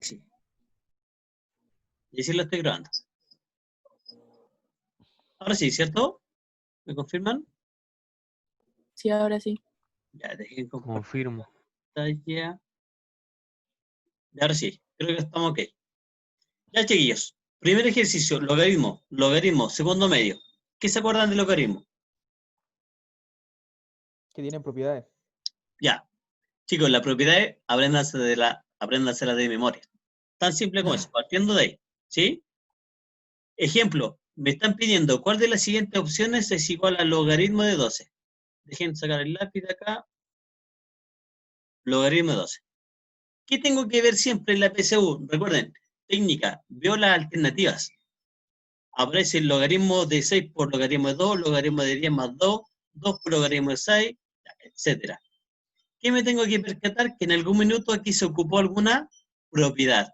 Sí. Y sí lo estoy grabando. Ahora sí, ¿cierto? ¿Me confirman? Sí, ahora sí. Ya, dejen compartir Confirmo. pantalla. Y ahora sí, creo que estamos ok. Ya, chiquillos. Primer ejercicio, logaritmo. Logaritmo, segundo medio. ¿Qué se acuerdan del logaritmo? Que tienen propiedades. Ya. Chicos, las propiedades, apréndanselas de memoria. Tan simple como eso, partiendo de ahí. ¿Sí? Ejemplo, me están pidiendo cuál de las siguientes opciones es igual al logaritmo de 12. Dejen sacar el lápiz de acá. Logaritmo de 12. ¿Qué tengo que ver siempre en la PSU? Recuerden, técnica, veo las alternativas. Aparece el logaritmo de 6 por logaritmo de 2, logaritmo de 10 más 2, 2 por logaritmo de 6, etc. ¿Qué me tengo que percatar? Que en algún minuto aquí se ocupó alguna propiedad.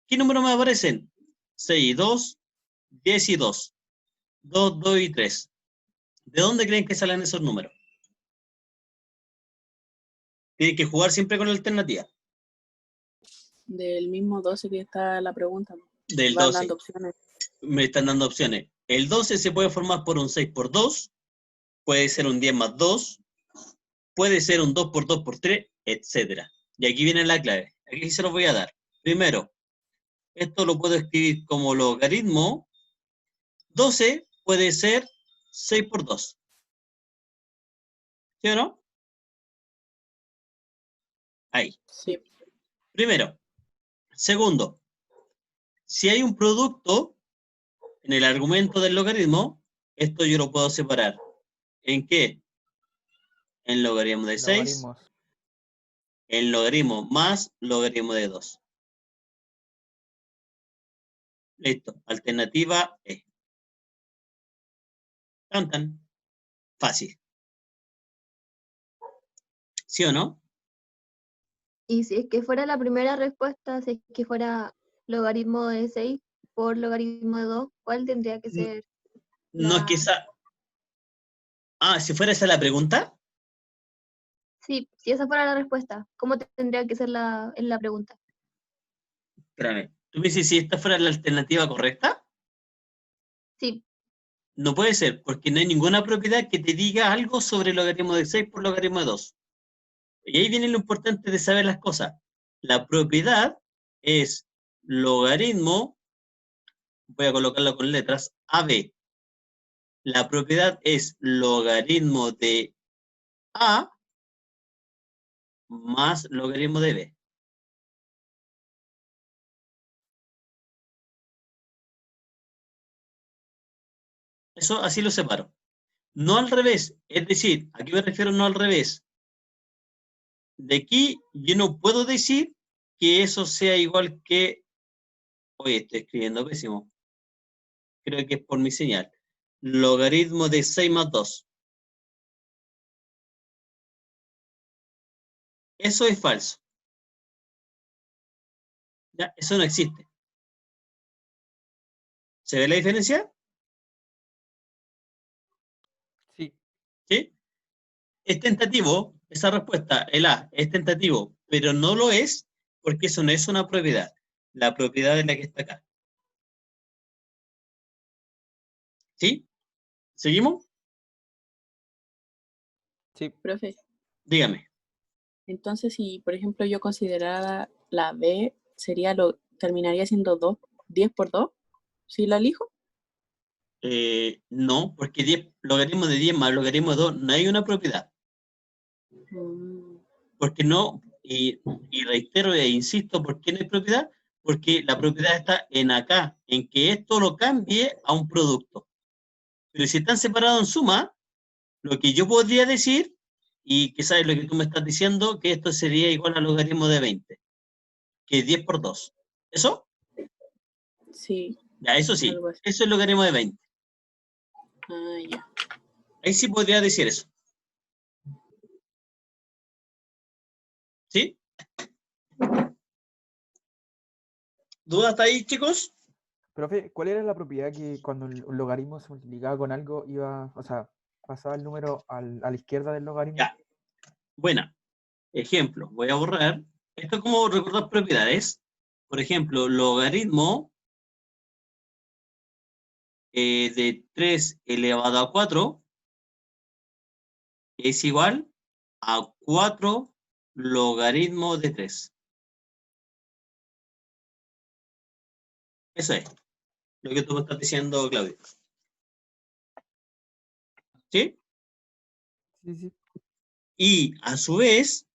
¿Qué números me aparecen? 6 y 2, 10 y 2, 2, 2 y 3. ¿De dónde creen que salen esos números? Tienen que jugar siempre con la alternativa. Del mismo 12 que está la pregunta. Del Van 12. dando opciones. Me están dando opciones. El 12 se puede formar por un 6 por 2, puede ser un 10 más 2, puede ser un 2 por 2 por 3, etc. Y aquí viene la clave. Aquí se los voy a dar. Primero, esto lo puedo escribir como logaritmo. 12 puede ser 6 por 2. ¿Sí o no? Ahí. Sí. Primero. Segundo, si hay un producto en el argumento del logaritmo, esto yo lo puedo separar. ¿En qué? En logaritmo de 6, Logaritmos. en logaritmo más logaritmo de 2. Listo. Alternativa E. Tan, tan. Fácil. ¿Sí o no? Y si es que fuera la primera respuesta, si es que fuera logaritmo de 6 por logaritmo de 2, ¿cuál tendría que ser No es que esa... Ah, si fuera esa la pregunta. Sí, si esa fuera la respuesta, ¿cómo tendría que ser en la pregunta? Espérame. ¿Tú me dices si esta fuera la alternativa correcta? Sí, No puede ser, porque no hay ninguna propiedad que te diga algo sobre el logaritmo de 6 por logaritmo de 2. Y ahí viene lo importante de saber las cosas. La propiedad es logaritmo, voy a colocarlo con letras, AB. La propiedad es logaritmo de A más logaritmo de B. Eso así lo separo. No al revés, es decir, ¿a qué me refiero no al revés? De aquí yo no puedo decir que eso sea igual que... Oye, estoy escribiendo pésimo. Creo que es por mi señal. Logaritmo de 6 más 2. Eso es falso. ¿Ya? Eso no existe. ¿Se ve la diferencia? Sí. ¿Sí? Es tentativo, esa respuesta, el A, es tentativo, pero no lo es porque eso no es una propiedad. La propiedad es la que está acá. ¿Sí? ¿Seguimos? Sí. Profe, Dígame. entonces si, por ejemplo, yo considerara la B, terminaría siendo 10 por 2, si la elijo. No, porque 10, logaritmo de 10 más logaritmo de 2 no hay una propiedad. Mm, Porque no, y reitero e insisto, ¿por qué no hay propiedad? Porque la propiedad está en acá, en que esto lo cambie a un producto. Pero si están separados en suma, lo que yo podría decir, y que sabes lo que tú me estás diciendo, que esto sería igual al logaritmo de 20, que es 10 por 2. ¿Eso? sí, Ya, eso sí, algo así. eso es el logaritmo de 20. Ah, ya. Ahí sí podría decir eso. ¿Sí? ¿Dudas hasta ahí, chicos? Profe, ¿cuál era la propiedad que cuando un logaritmo se multiplicaba con algo o sea, pasaba el número a la izquierda del logaritmo? Ya. Buena. Ejemplo, voy a borrar. Esto es como recordar propiedades. por ejemplo, logaritmo de 3 elevado a 4 es igual a 4 logaritmo de 3. Eso es lo que tú me estás diciendo, Claudio. ¿Sí? Sí, sí. Y a su vez,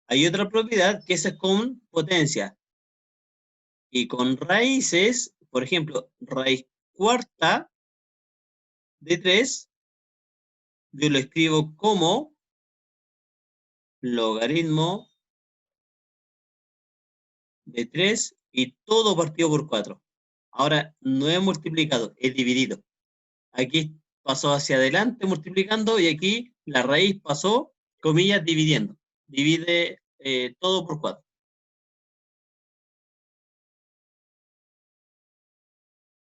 hay otra propiedad que es con potencia. Y con raíces, por ejemplo, raíz cuarta de 3, yo lo escribo como logaritmo de 3 y todo partido por 4. Ahora no he multiplicado, he dividido. Aquí pasó hacia adelante multiplicando y aquí la raíz pasó, comillas, dividiendo. Divide todo por 4.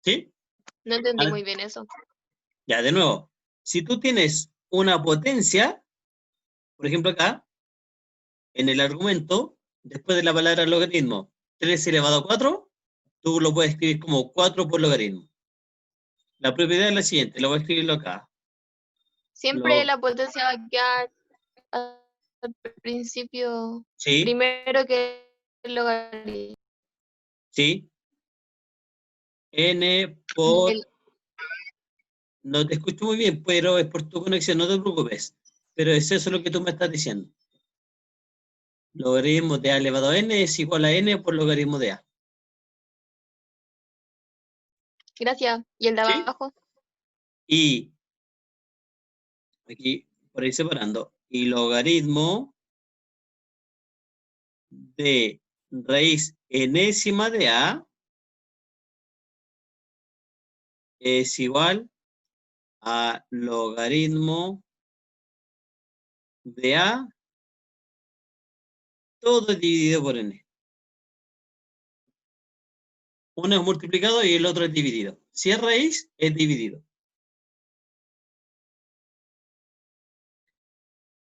¿Sí? No entendí Ahora, muy bien eso. ya, de nuevo. Si tú tienes una potencia, por ejemplo acá, en el argumento, después de la palabra logaritmo, 3 elevado a 4, tú lo puedes escribir como 4 por logaritmo. La propiedad es la siguiente, lo voy a escribirlo acá. Siempre la potencia va a quedar al principio, Sí, primero que el logaritmo. sí. N por... No te escucho muy bien, pero es por tu conexión, no te preocupes. Pero es eso lo que tú me estás diciendo. Logaritmo de A elevado a N es igual a N por logaritmo de A. Gracias. ¿Y el de ¿Sí? abajo? Y aquí, por ahí separando, y logaritmo de raíz enésima de A es igual a logaritmo de A, todo dividido por N. Uno es multiplicado y el otro es dividido. Si es raíz, es dividido.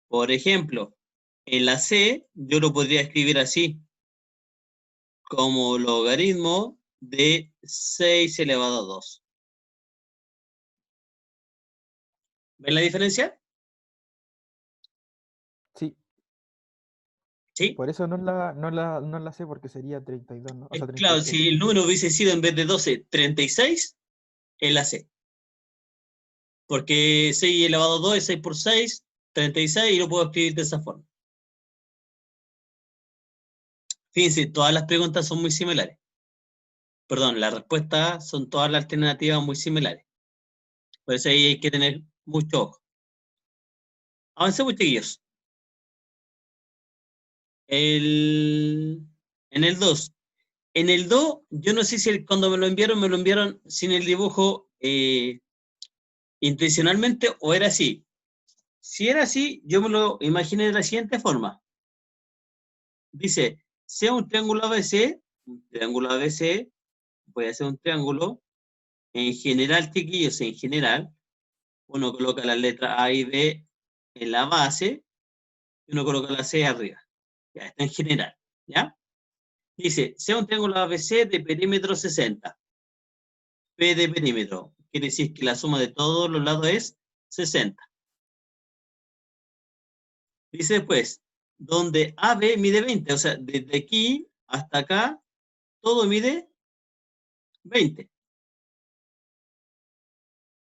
Por ejemplo, en la C, yo lo podría escribir así, como logaritmo de 6 elevado a 2. ¿Ven la diferencia? Sí, ¿Sí? por eso no la sé porque sería 32, ¿no? O sea, Claro, 36. si el número hubiese sido en vez de 12, 36, es la C. Porque 6 elevado a 2 es 6 por 6, 36, y lo puedo escribir de esa forma. Fíjense, todas las preguntas son muy similares. Perdón, las respuestas son todas las alternativas muy similares. Por eso ahí hay que tener mucho ojo. Avancemos, chiquillos. En el 2. En el 2, yo no sé si cuando me lo enviaron sin el dibujo intencionalmente o era así. Si era así, yo me lo imaginé de la siguiente forma. Dice, sea un triángulo ABC, voy a hacer un triángulo. En general, chiquillos, en general, uno coloca las letras A y B en la base y uno coloca la C arriba. Ya está en general, ¿ya? Dice, sea un triángulo ABC de perímetro 60. P de perímetro. Quiere decir que la suma de todos los lados es 60. Dice después, donde AB mide 20, o sea, desde aquí hasta acá, todo mide 20.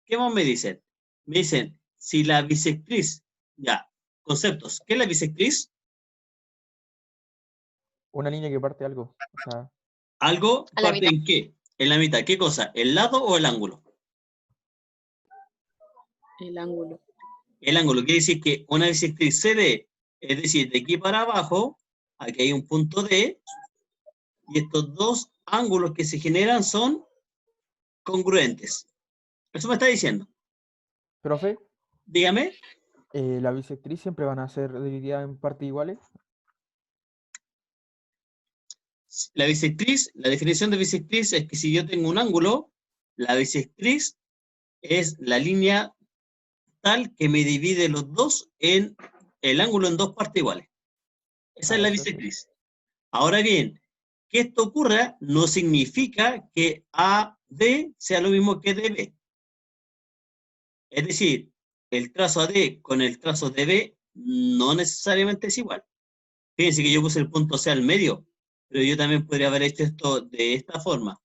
¿Qué más me dicen? Me dicen, si la bisectriz, ya, conceptos, ¿qué es la bisectriz? Una línea que parte algo. O sea, Algo A la parte mitad. en qué, en la mitad, ¿qué cosa? ¿El lado o el ángulo? El ángulo. El ángulo quiere decir que una bisectriz CD, es decir, de aquí para abajo, aquí hay un punto D, y estos dos ángulos que se generan son congruentes. Eso me está diciendo. profe, Dígame. la bisectriz siempre van a ser divididas en partes iguales. La bisectriz, la definición de bisectriz es que si yo tengo un ángulo, la bisectriz es la línea tal que me divide los dos en el ángulo en dos partes iguales. Esa es Ah, la eso sí. bisectriz. Ahora bien, que esto ocurra no significa que AD sea lo mismo que DB. Es decir, el trazo AD con el trazo DB no necesariamente es igual. Fíjense que yo puse el punto C al medio, pero yo también podría haber hecho esto de esta forma.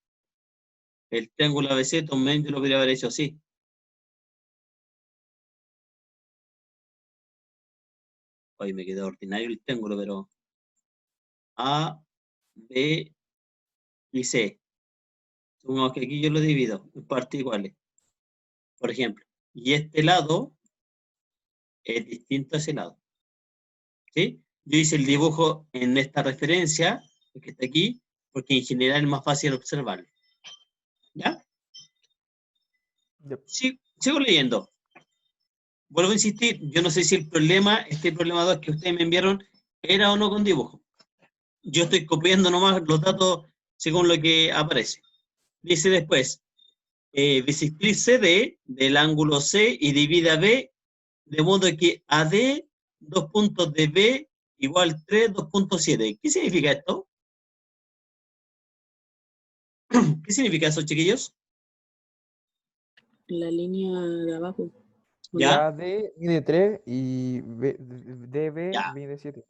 El triángulo ABC también yo lo podría haber hecho así. Hoy me quedó ordinario el triángulo, pero A, B y C. Supongamos que aquí yo lo divido en partes iguales, por ejemplo. Y este lado es distinto a ese lado. ¿Sí? Yo hice el dibujo en esta referencia, que está aquí, porque en general es más fácil observarlo. ¿Ya? Yep. Sí, sigo leyendo. Vuelvo a insistir, yo no sé si el problema, este problema 2 que ustedes me enviaron, era o no con dibujo. Yo estoy copiando nomás los datos según lo que aparece. Dice después, bisectriz CD del ángulo C y divide a B, de modo que AD, 2 puntos de B, igual 3, 2.7. ¿Qué significa esto? ¿Qué significa eso, chiquillos? La línea de abajo. ¿Ya? AD mide 3 y DB Ya. mide 7.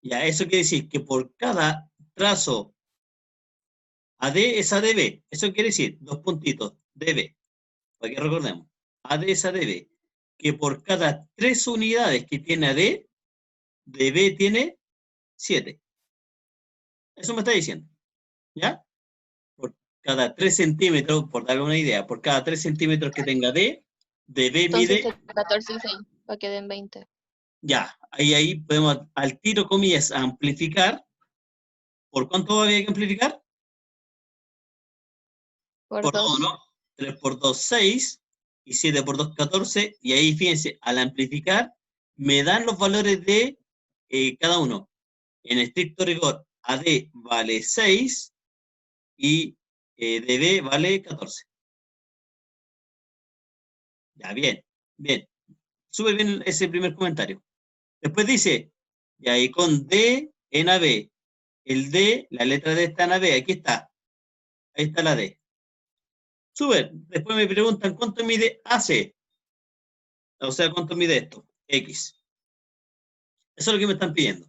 Ya, eso quiere decir que por cada trazo AD es ADB. Eso quiere decir, 2 puntitos, DB, para que recordemos. AD es ADB. Que por cada 3 unidades que tiene AD, DB tiene 7. Eso me está diciendo. ¿Ya? Por cada 3 centímetros, por darle una idea, por cada 3 centímetros que tenga D, DB Entonces mide, 14 y 6, para que den 20. ya, ahí podemos al tiro, comillas, amplificar. ¿Por cuánto había que amplificar? Por Por 2. 2, ¿no? 3 por 2, 6, y 7 por 2, 14, y ahí fíjense, al amplificar, me dan los valores de cada uno. En estricto rigor, AD vale 6 y DB vale 14. Ya, bien, bien. Súper bien ese primer comentario. Después dice, y ahí con D en AB. El D, la letra D está en AB, aquí está. Ahí está la D. Súper. Después me preguntan, ¿cuánto mide AC? O sea, ¿cuánto mide esto? X. Eso es lo que me están pidiendo.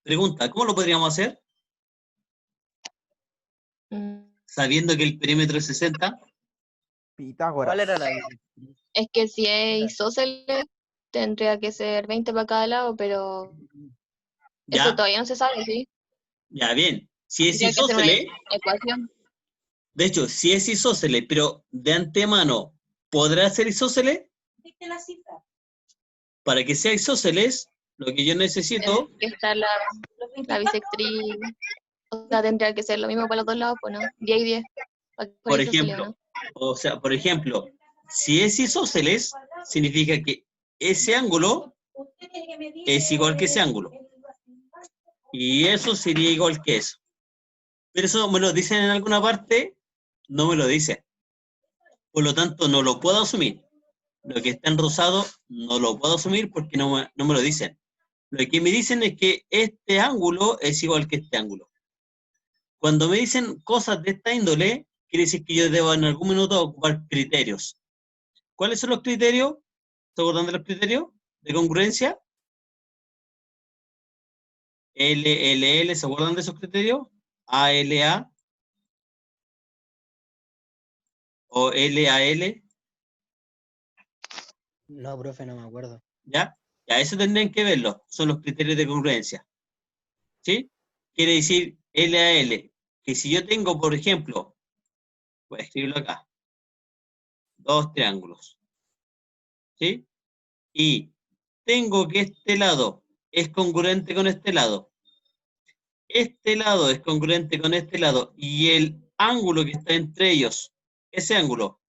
Pregunta, ¿cómo lo podríamos hacer? Sabiendo que el perímetro es 60. Pitágoras. ¿Cuál era la Es que si es isósceles, tendría que ser 20 para cada lado, pero eso Ya, todavía no se sabe, ¿sí? ya, bien. Si es Tendría que ser una isósceles, ecuación. de hecho, si es isósceles, pero de antemano, ¿podrá ser isósceles? Para que sea isósceles, lo que yo necesito, Tiene que estar la bisectriz. O sea, tendría que ser lo mismo para los dos lados, pues no. 10 y 10. Para que fuera por isósceles, ejemplo, ¿no? o sea, por ejemplo, si es isósceles, significa que ese ángulo es igual que ese ángulo. Y eso sería igual que eso. Pero eso me lo dicen en alguna parte, no me lo dicen. Por lo tanto, no lo puedo asumir. Lo que está en rosado no lo puedo asumir porque no me lo dicen. Lo que me dicen es que este ángulo es igual que este ángulo. Cuando me dicen cosas de esta índole, quiere decir que yo debo en algún minuto ocupar criterios. ¿Cuáles son los criterios? ¿Se acuerdan de los criterios de congruencia? LLL, ¿se acuerdan de esos criterios? ALA o LAL, No, profe, no me acuerdo. ¿ya? Ya, eso tendrían que verlo, son los criterios de congruencia. ¿Sí? Quiere decir LAL, que si yo tengo, por ejemplo, voy a escribirlo acá, dos triángulos, ¿sí? Y tengo que este lado es congruente con este lado es congruente con este lado y el ángulo que está entre ellos, ese ángulo,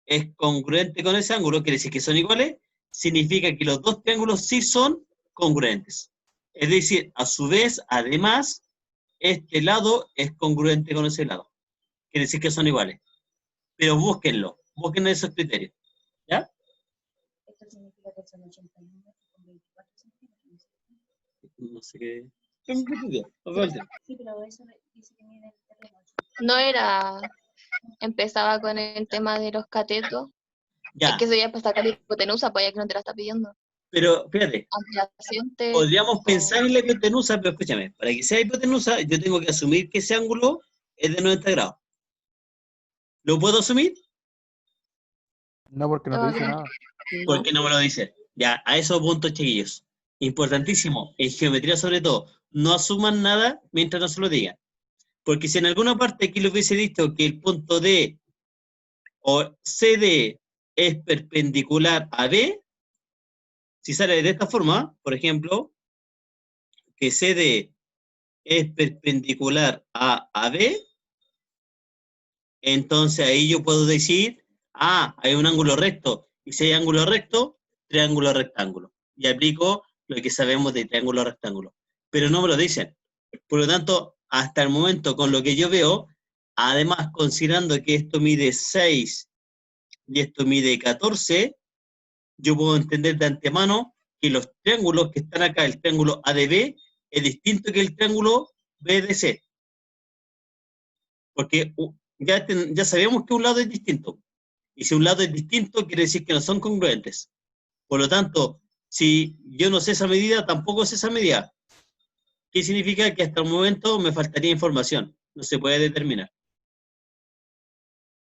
es congruente con ese ángulo, quiere decir que son iguales, significa que los dos triángulos sí son congruentes. Es decir, a su vez, además, este lado es congruente con ese lado. Quiere decir que son iguales. Pero búsquenlo, busquen esos criterios. ¿Ya? Esto significa que son 81 con 24 centímetros. No sé qué. No era, empezaba con el tema de los catetos. Ya, Es que se iba a sacar la hipotenusa, pues ya que no te la está pidiendo. pero fíjate, Adyacente. podríamos pensar en la hipotenusa, pero escúchame, para que sea hipotenusa, yo tengo que asumir que ese ángulo es de 90 grados. ¿Lo puedo asumir? No, porque no te dice nada. No. Porque no me lo dice. Ya, a esos puntos, chiquillos. Importantísimo, en geometría sobre todo, no asuman nada mientras no se lo digan. Porque si en alguna parte aquí les hubiese dicho que el punto D o CD es perpendicular a B, si sale de esta forma, por ejemplo, que CD es perpendicular a AB, entonces ahí yo puedo decir, hay un ángulo recto, y si hay ángulo recto, triángulo rectángulo. Y aplico lo que sabemos de triángulo rectángulo. Pero no me lo dicen. Por lo tanto, hasta el momento, con lo que yo veo, además considerando que esto mide 6 y esto mide 14, yo puedo entender de antemano que los triángulos que están acá, el triángulo ADB, es distinto que el triángulo BDC. Porque ya sabemos que un lado es distinto. Y si un lado es distinto, quiere decir que no son congruentes. Por lo tanto, si yo no sé esa medida, tampoco sé esa medida. ¿Qué significa? Que hasta el momento me faltaría información. No se puede determinar.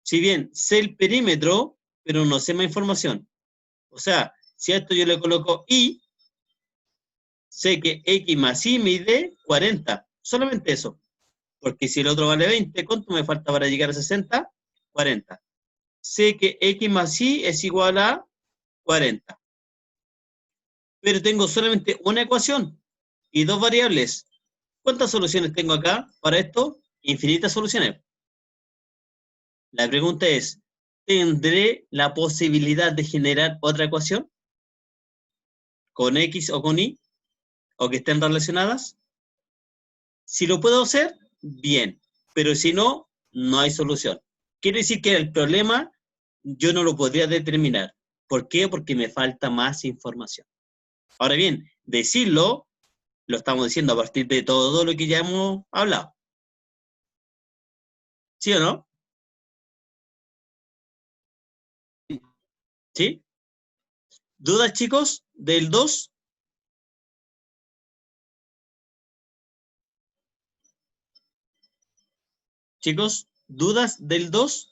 Si bien sé el perímetro, pero no sé más información. O sea, si a esto yo le coloco Y, sé que X más Y mide 40. Solamente eso. Porque si el otro vale 20, ¿cuánto me falta para llegar a 60? 40. Sé que X más Y es igual a 40. Pero tengo solamente una ecuación y dos variables. ¿Cuántas soluciones tengo acá para esto? Infinitas soluciones. La pregunta es, ¿tendré la posibilidad de generar otra ecuación? ¿Con X o con Y? ¿O que estén relacionadas? Si lo puedo hacer, bien. Pero si no, no hay solución. Quiere decir que el problema yo no lo podría determinar. ¿Por qué? Porque me falta más información. Ahora bien, decirlo, lo estamos diciendo a partir de todo lo que ya hemos hablado. ¿Sí o no? ¿Sí? ¿Dudas, chicos, del 2? Chicos, ¿dudas del 2?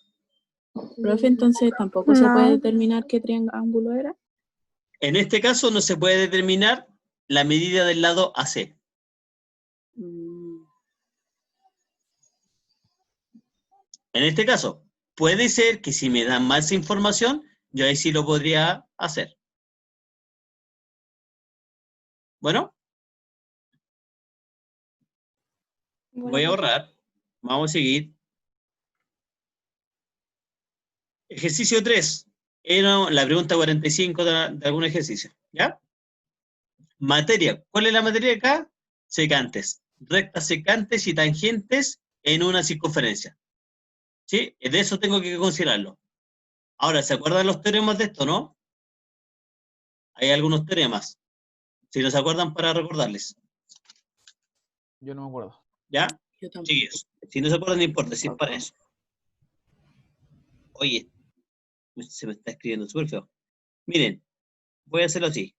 Profe, entonces tampoco se puede No. determinar qué triángulo era. En este caso no se puede determinar la medida del lado AC. Mm, En este caso, puede ser que si me dan más información, yo ahí sí lo podría hacer. Bueno, voy a ahorrar. Vamos a seguir. Ejercicio 3. Era la pregunta 45 de algún ejercicio. ¿Ya? Materia. ¿Cuál es la materia acá? Secantes. Rectas secantes y tangentes en una circunferencia. ¿Sí? De eso tengo que considerarlo. Ahora, ¿se acuerdan los teoremas de esto, no? Hay algunos teoremas. Si no se acuerdan, para recordarles. Yo no me acuerdo. ¿Ya? yo tampoco. Chiquillos. Si no se acuerdan, no importa, si es para eso. Oye, se me está escribiendo súper feo. Miren, voy a hacerlo así.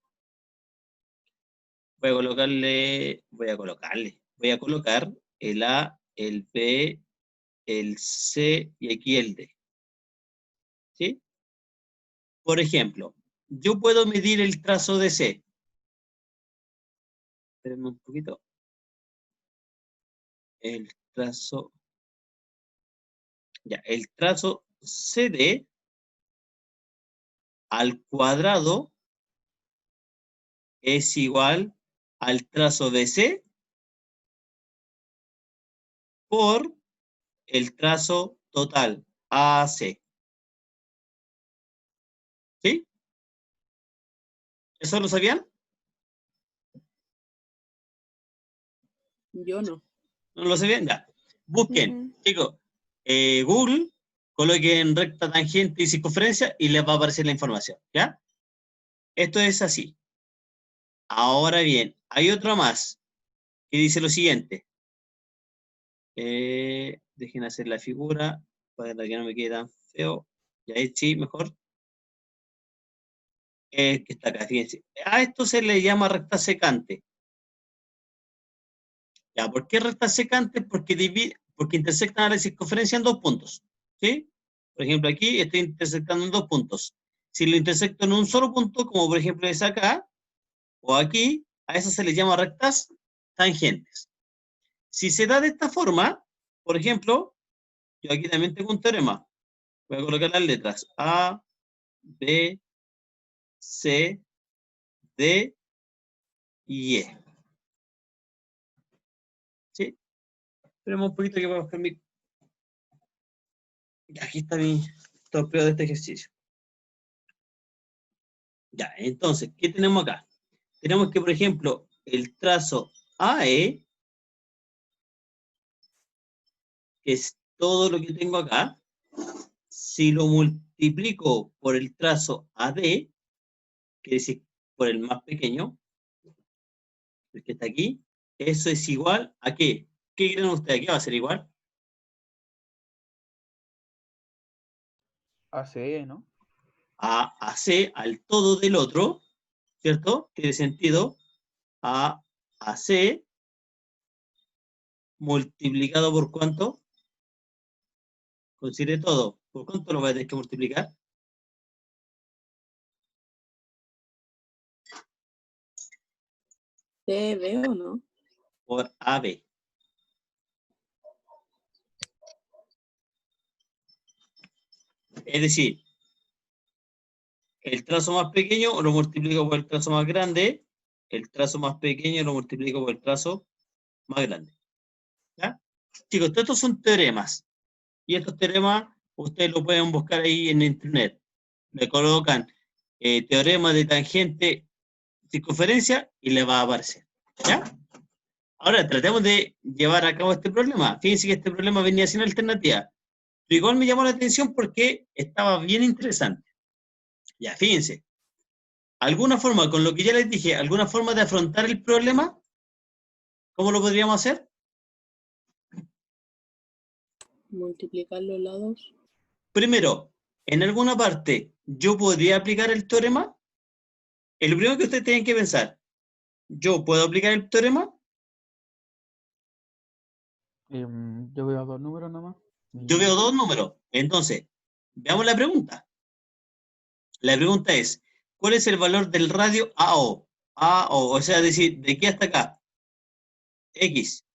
Voy a colocar el A, el B, el C y aquí el D. ¿Sí? Por ejemplo, yo puedo medir el trazo de C. Espérenme un poquito. El trazo. Ya, el trazo CD al cuadrado es igual al trazo BC por el trazo total AC. ¿Sí? ¿Eso lo sabían? Yo no. ¿No lo sabían? Ya. Busquen, chicos, Google, coloquen recta, tangente y circunferencia y les va a aparecer la información. ¿Ya? Esto es así. Ahora bien, hay otro más, que dice lo siguiente. Dejen hacer la figura para que no me quede tan feo. Y ahí sí, mejor. Que está acá, fíjense. A esto se le llama recta secante. Ya, ¿por qué recta secante? Porque intersectan a la circunferencia en 2 puntos. ¿Sí? Por ejemplo, aquí estoy intersectando en 2 puntos. Si lo intersecto en un solo punto, como por ejemplo es acá, o aquí, a eso se le llama rectas tangentes. Si se da de esta forma, por ejemplo, yo aquí también tengo un teorema. Voy a colocar las letras A, B, C, D y E. ¿Sí? Esperemos un poquito que voy a buscar mi... Aquí está mi torpeo de este ejercicio. Ya, entonces, ¿qué tenemos acá? Tenemos que, por ejemplo, el trazo AE, que es todo lo que tengo acá, si lo multiplico por el trazo AD, quiere decir por el más pequeño, el que está aquí, eso es igual a ¿qué? ¿Qué creen ustedes? ¿Qué va a ser igual? ACE, ¿no? A C al todo del otro, ¿cierto? Tiene sentido. A C multiplicado por ¿cuánto? Considere todo. ¿Por cuánto lo voy a tener que multiplicar? ¿CB o no? Por AB. Es decir, el trazo más pequeño lo multiplico por el trazo más grande, el trazo más pequeño lo multiplico por el trazo más grande. ¿Ya? Chicos, todos estos son teoremas. Y estos teoremas ustedes lo pueden buscar ahí en internet. Le colocan teorema de tangente circunferencia y le va a aparecer. ¿Ya? Ahora tratemos de llevar a cabo este problema. Fíjense que este problema venía sin alternativa. Pero igual me llamó la atención porque estaba bien interesante. Ya, fíjense. ¿Alguna forma, con lo que ya les dije, alguna forma de afrontar el problema? ¿Cómo lo podríamos hacer? Multiplicar los lados. Primero, en alguna parte, ¿yo podría aplicar el teorema? El primero que ustedes tienen que pensar, ¿yo puedo aplicar el teorema? Yo veo 2 números nomás. Yo veo 2 números. Entonces, veamos la pregunta. La pregunta es, ¿cuál es el valor del radio AO? AO, o sea, decir, ¿de aquí hasta acá? X.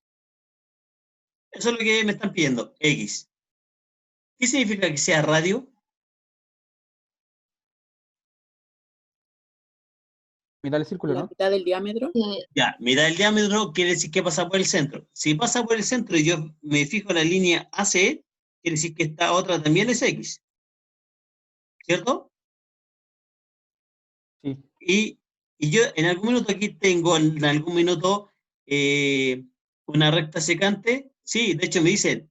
Eso es lo que me están pidiendo, X. ¿Qué significa que sea radio? Mitad del círculo, La ¿no? mitad del diámetro. Ya, mitad del diámetro quiere decir que pasa por el centro. Si pasa por el centro y yo me fijo en la línea AC, quiere decir que esta otra también es X. ¿Cierto? Sí. Y yo en algún minuto aquí tengo, en algún minuto, una recta secante. Sí, de hecho me dicen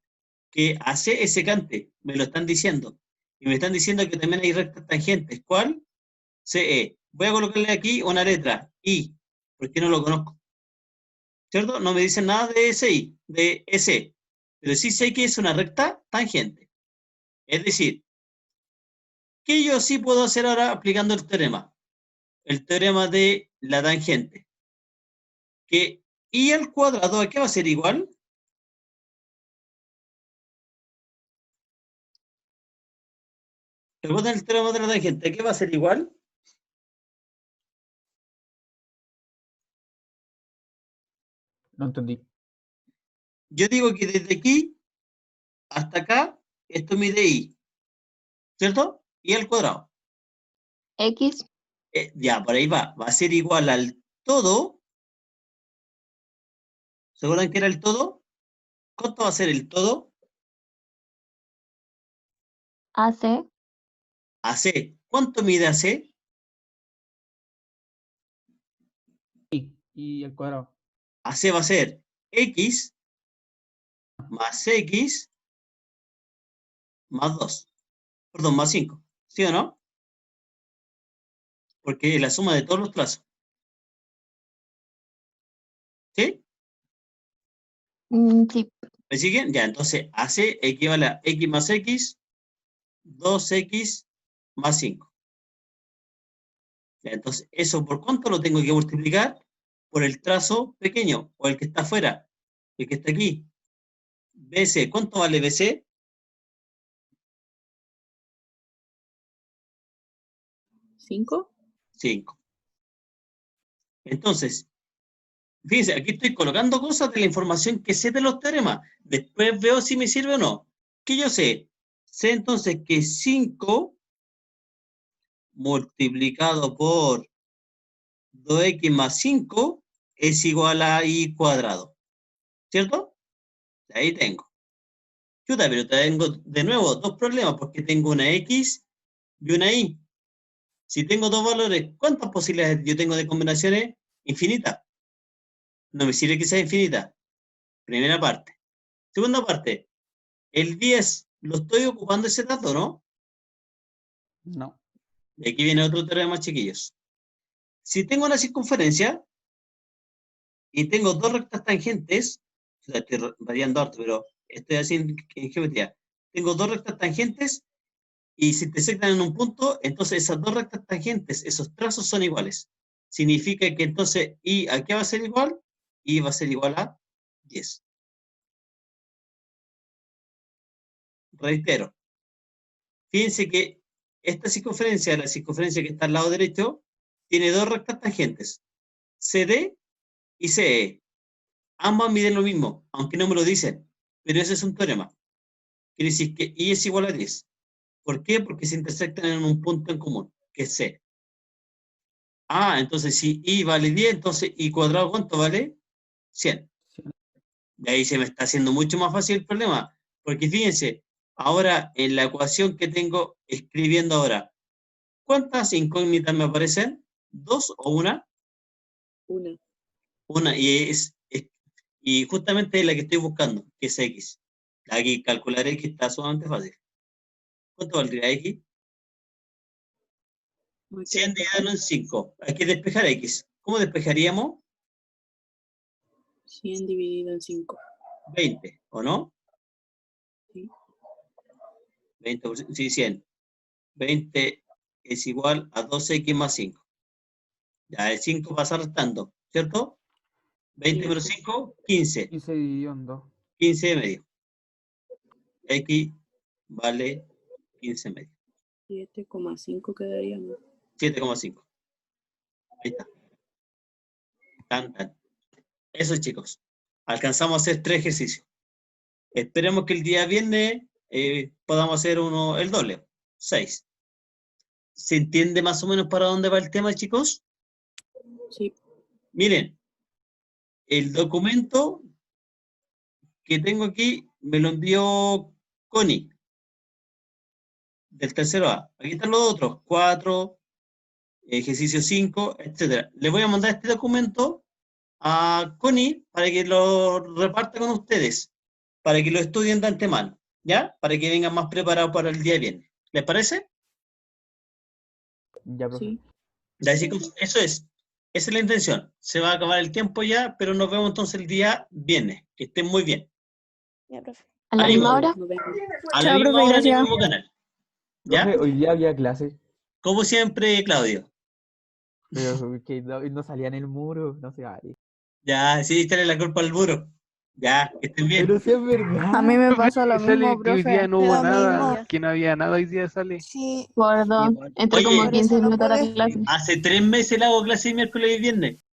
que AC es secante, me lo están diciendo. Y me están diciendo que también hay rectas tangentes. ¿Cuál? CE. Voy a colocarle aquí una letra, I, porque no lo conozco. ¿Cierto? No me dicen nada de SI, de S, pero sí sé que es una recta tangente. Es decir, ¿qué yo sí puedo hacer ahora aplicando el teorema? El teorema de la tangente. Que I al cuadrado, ¿a qué va a ser igual? ¿Recuerdan el teorema de la tangente? ¿A qué va a ser igual? No entendí. Yo digo que desde aquí hasta acá, esto mide I, ¿cierto? I al cuadrado. X, Ya, por ahí va. Va a ser igual al todo. ¿Se acuerdan que era el todo? ¿Cuánto va a ser el todo? AC, AC. ¿Cuánto mide AC? Y al cuadrado. AC va a ser X más X más 2. Perdón, más 5. ¿Sí o no? Porque es la suma de todos los trazos. ¿Sí? Sí. ¿Me siguen? Ya, entonces AC equivale a X más X, 2X más 5. Ya, entonces, ¿eso por cuánto lo tengo que multiplicar? Por el trazo pequeño, o el que está afuera, el que está aquí. BC, ¿cuánto vale BC? 5. 5. Entonces, fíjense, aquí estoy colocando cosas de la información que sé de los teoremas. Después veo si me sirve o no. ¿Qué yo sé? Sé entonces que 5 multiplicado por 2x más 5 es igual a y cuadrado. ¿Cierto? Ahí tengo. Chuta, pero tengo de nuevo dos problemas porque tengo una x y una y. Si tengo dos valores, ¿cuántas posibilidades yo tengo de combinaciones? Infinitas. No me sirve que sea infinita. Primera parte. Segunda parte. El 10, ¿lo estoy ocupando ese dato, no? No. Y aquí viene otro teorema, chiquillos. Si tengo una circunferencia y tengo dos rectas tangentes, o sea, estoy variando harto, pero estoy haciendo en geometría. Tengo dos rectas tangentes y si te intersectan en un punto, entonces esas dos rectas tangentes, esos trazos son iguales. Significa que entonces y ¿a qué va a ser igual? Y va a ser igual a 10. Reitero. Fíjense que esta circunferencia, la circunferencia que está al lado derecho, tiene dos rectas tangentes, CD y CE. Ambas miden lo mismo, aunque no me lo dicen, pero ese es un teorema. Quiere decir que I es igual a 10. ¿Por qué? Porque se intersectan en un punto en común, que es C. Ah, entonces si I vale 10, entonces I cuadrado, ¿cuánto vale? 100. De ahí se me está haciendo mucho más fácil el problema, porque fíjense, ahora en la ecuación que tengo escribiendo ahora, ¿cuántas incógnitas me aparecen? ¿Dos o una? 1. Una, y justamente es la que estoy buscando, que es X. Aquí calcular X está sumamente fácil. ¿Cuánto valdría X? 100 dividido en 5. Hay que despejar X. ¿Cómo despejaríamos? 100 dividido en 5. 20, ¿o no? Sí. 20%, sí, 100. 20 es igual a 2X más 5. Ya el 5 pasa restando, ¿cierto? 20 Sí. menos 5, 15. 15 dividido en 2. 15 de medio. X vale 15 medio. 7,5 quedaría, ¿no? 7,5. Ahí está. Tan, tan. Eso, chicos. Alcanzamos a hacer 3 ejercicios. Esperemos que el día viernes podamos hacer el doble. 6. ¿Se entiende más o menos para dónde va el tema, chicos? Sí. Miren, el documento que tengo aquí me lo envió Connie, del tercero A. Aquí están los otros, 4, ejercicio 5, etc. Le voy a mandar este documento a Connie para que lo reparta con ustedes, para que lo estudien de antemano, ¿ya? Para que vengan más preparados para el día viernes. ¿Les parece? Ya, profe. Sí. Ya, chicos, eso es. Esa es la intención. Se va a acabar el tiempo ya, pero nos vemos entonces el día viernes. Que estén muy bien. Ya, profe. ¿A la Ánimo. misma hora? Nos vemos. A la Chao, misma profe, hora en el gracias. mismo canal. ¿Ya? Profe, hoy día había clase, Como siempre, Claudio. pero que no salía en el muro, no sé, vale. Ya, sí, échale la culpa al muro. Ya, que estén bien. Pero sí es verdad. A mí me pasa lo Sale mismo, que hoy día profe. no hubo Lo nada, mismo. que no había nada hoy día sale. Sí, Gordo. Igual. Entré Oye, como por 15 eso no minutos a la pude. clase. hace 3 meses le hago clase miércoles y viernes.